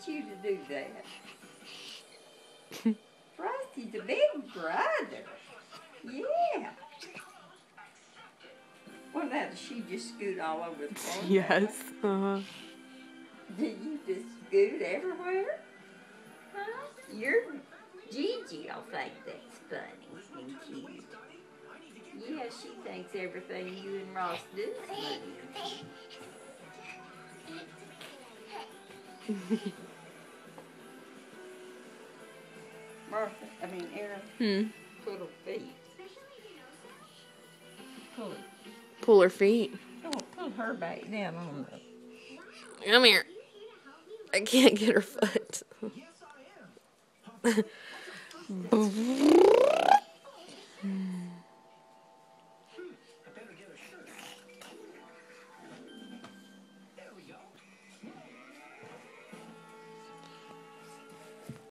you to do that? Frosty's a big brother. Yeah. Well, now does she just scoot all over the floor? Yes. Uh-huh. Do you just scoot everywhere? Huh? Gigi will think that's funny and cute. Yeah, she thinks everything you and Ross do is funny. Martha, Erin. Pull her feet. Pull her feet. Oh, pull her back down on the... Come here. I can't get her foot.